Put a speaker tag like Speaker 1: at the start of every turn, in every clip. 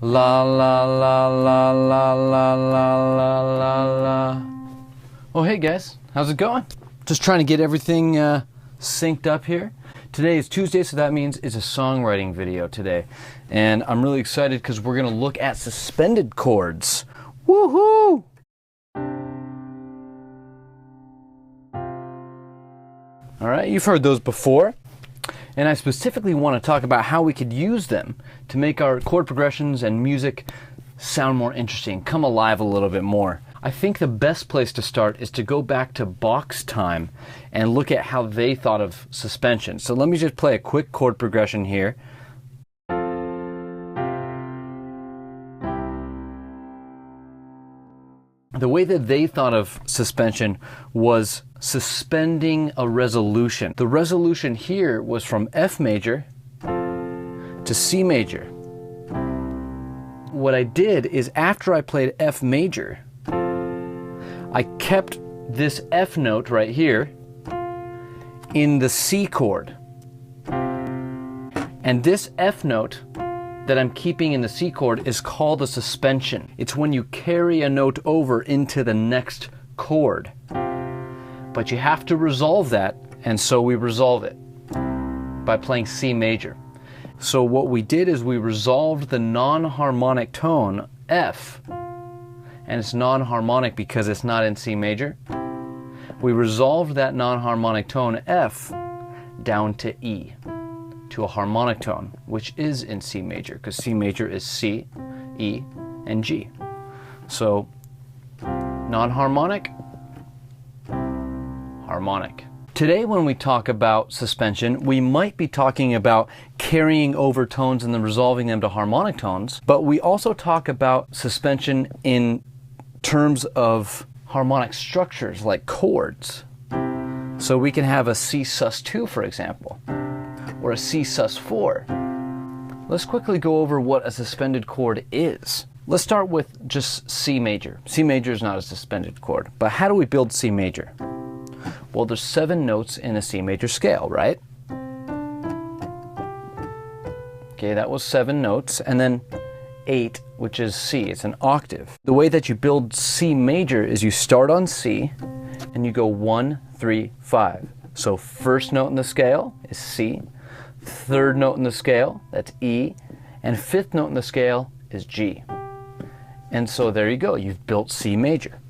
Speaker 1: La la la la la la la la la la. Oh hey guys, how's it going? Just trying to get everything synced up here. Today is Tuesday, so that means it's a songwriting video today. And I'm really excited because we're gonna look at suspended chords. Woohoo! All right, you've heard those before. And I specifically want to talk about how we could use them to make our chord progressions and music sound more interesting, come alive a little bit more. I think the best place to start is to go back to Bach's time and look at how they thought of suspension. So let me just play a quick chord progression here. The way that they thought of suspension was suspending a resolution. The resolution here was from F major to C major. What I did is after I played F major, I kept this F note right here in the C chord. And this F note that I'm keeping in the C chord is called a suspension. It's when you carry a note over into the next chord. But you have to resolve that, and so we resolve it by playing C major. So what we did is we resolved the non-harmonic tone F, and it's non-harmonic because it's not in C major. We resolved that non-harmonic tone F down to E, to a harmonic tone, which is in C major, because C major is C, E, and G. So non-harmonic, harmonic. Today when we talk about suspension, we might be talking about carrying over tones and then resolving them to harmonic tones, but we also talk about suspension in terms of harmonic structures like chords. So we can have a C sus2, for example, or a C sus4. Let's quickly go over what a suspended chord is. Let's start with just C major. C major is not a suspended chord, but how do we build C major? Well, there's 7 notes in a C major scale, right? Okay, that was 7 notes, and then 8, which is C, it's an octave. The way that you build C major is you start on C, and you go 1, 3, 5. So first note in the scale is C, third note in the scale, that's E, and fifth note in the scale is G. And so there you go, you've built C major.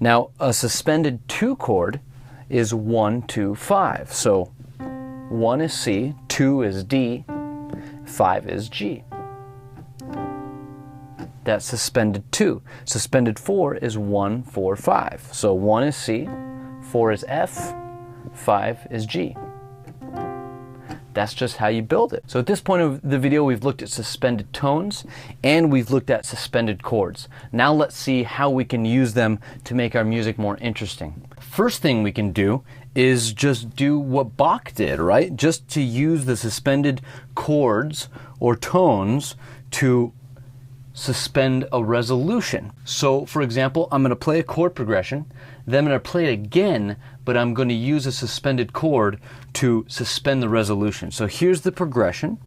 Speaker 1: Now, a suspended 2 chord is 1, 2, 5. So 1 is C, 2 is D, 5 is G. That's suspended 2. Suspended 4 is 1, 4, 5. So 1 is C, 4 is F, 5 is G. That's just how you build it. So at this point of the video, we've looked at suspended tones and we've looked at suspended chords. Now let's see how we can use them to make our music more interesting. First thing we can do is just do what Bach did, right? Just to use the suspended chords or tones to suspend a resolution. So for example, I'm going to play a chord progression, then I'm going to play it again, but I'm going to use a suspended chord to suspend the resolution. So here's the progression.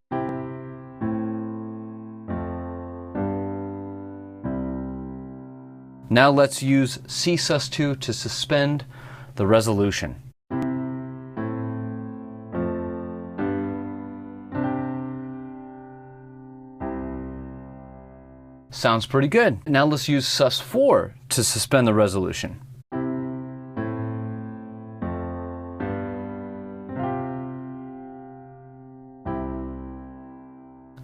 Speaker 1: Now let's use C sus2 to suspend the resolution. Sounds pretty good. Now let's use sus4 to suspend the resolution.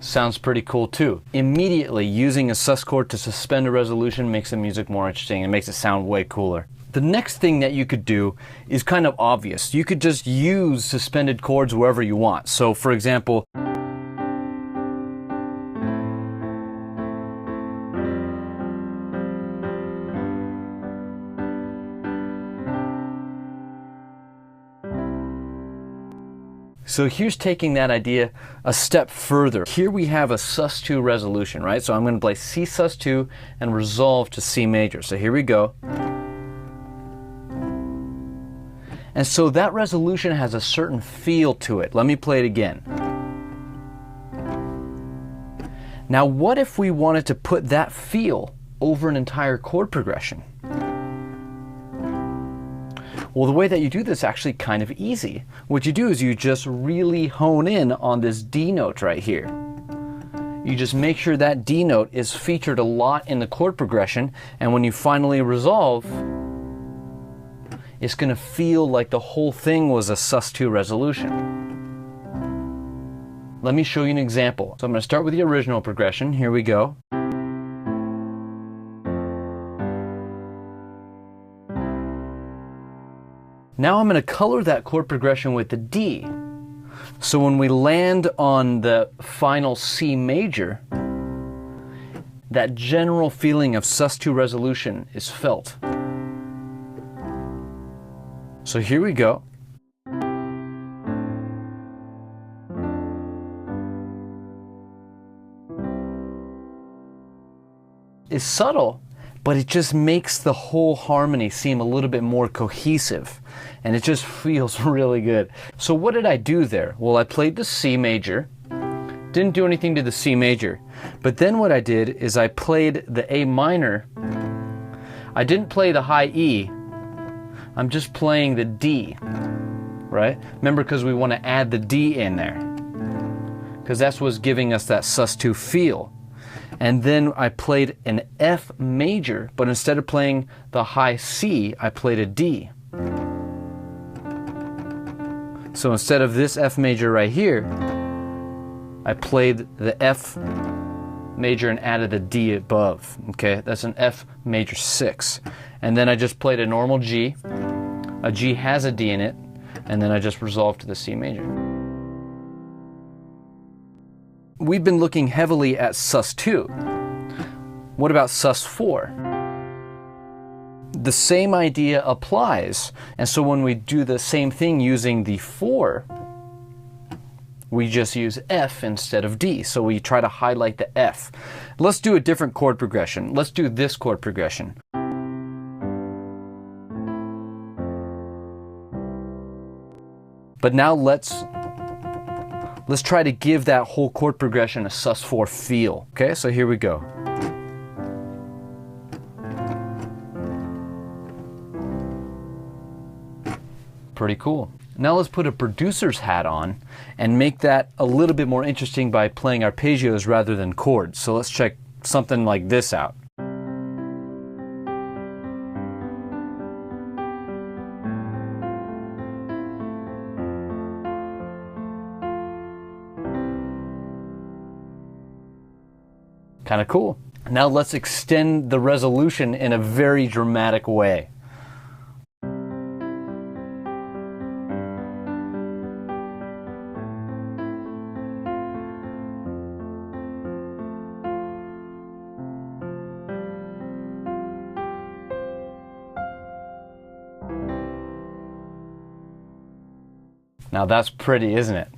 Speaker 1: Sounds pretty cool too. Immediately using a sus chord to suspend a resolution makes the music more interesting and makes it sound way cooler. The next thing that you could do is kind of obvious. You could just use suspended chords wherever you want. So for example, so here's taking that idea a step further. Here we have a sus2 resolution, right? So I'm going to play C sus2 and resolve to C major. So here we go. And so that resolution has a certain feel to it. Let me play it again. Now what if we wanted to put that feel over an entire chord progression? Well, the way that you do this is actually kind of easy. What you do is you just really hone in on this D note right here. You just make sure that D note is featured a lot in the chord progression, and when you finally resolve, it's going to feel like the whole thing was a sus2 resolution. Let me show you an example. So I'm going to start with the original progression. Here we go. Now I'm going to color that chord progression with the D. So when we land on the final C major, that general feeling of sus2 resolution is felt. So here we go. It's subtle, but it just makes the whole harmony seem a little bit more cohesive, and it just feels really good. So what did I do there? Well, I played the C major, didn't do anything to the C major, but then what I did is I played the A minor. I didn't play the high E, I'm just playing the D, right? Remember, because we want to add the D in there, because that's what's giving us that sus2 feel. And then I played an F major, but instead of playing the high C, I played a D. So instead of this F major right here, I played the F major and added a D above. Okay, that's an F major 6. And then I just played a normal G. A G has a D in it, and then I just resolved to the C major. We've been looking heavily at sus2. What about sus4? The same idea applies, and so when we do the same thing using the 4, we just use F instead of D, so we try to highlight the F. Let's do a different chord progression. Let's do this chord progression. But now let's try to give that whole chord progression a sus4 feel. Okay, so here we go. Pretty cool. Now let's put a producer's hat on and make that a little bit more interesting by playing arpeggios rather than chords. So let's check something like this out. Kind of cool. Now let's extend the resolution in a very dramatic way. Now that's pretty, isn't it?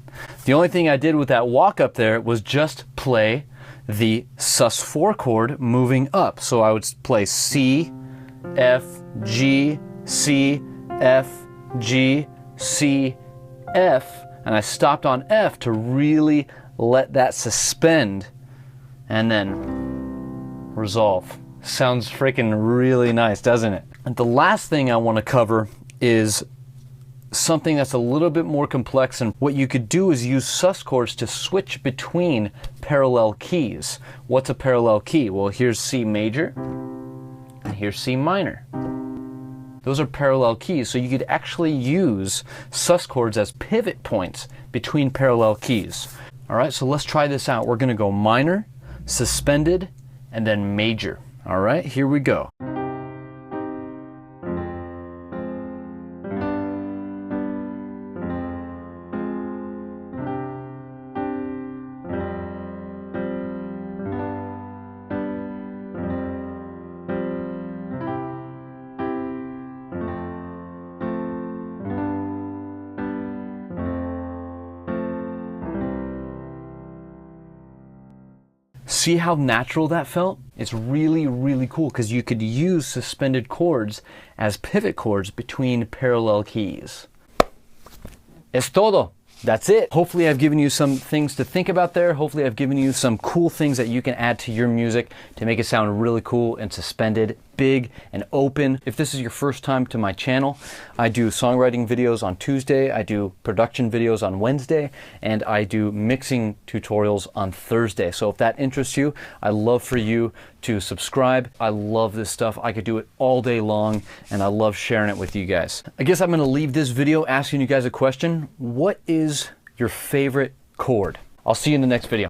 Speaker 1: The only thing I did with that walk up there was just play the sus4 chord moving up. So I would play C, F, G, C, F, G, C, F, and I stopped on F to really let that suspend and then resolve. Sounds freaking really nice, doesn't it? And the last thing I want to cover is something that's a little bit more complex, and what you could do is use sus chords to switch between parallel keys. What's a parallel key? Well, here's C major and here's C minor. Those are parallel keys, so you could actually use sus chords as pivot points between parallel keys. All right, so let's try this out. We're going to go minor, suspended, and then major. All right, here we go. See how natural that felt? It's really, really cool because you could use suspended chords as pivot chords between parallel keys. Es todo. that's it. Hopefully I've given you some things to think about there. Hopefully I've given you some cool things that you can add to your music to make it sound really cool and suspended, big and open. If this is your first time to my channel, I do songwriting videos on Tuesday, I do production videos on Wednesday, and I do mixing tutorials on Thursday. So if that interests you, I'd love for you to subscribe. I love this stuff. I could do it all day long, and I love sharing it with you guys. I guess I'm gonna leave this video asking you guys a question. What is your favorite chord? I'll see you in the next video.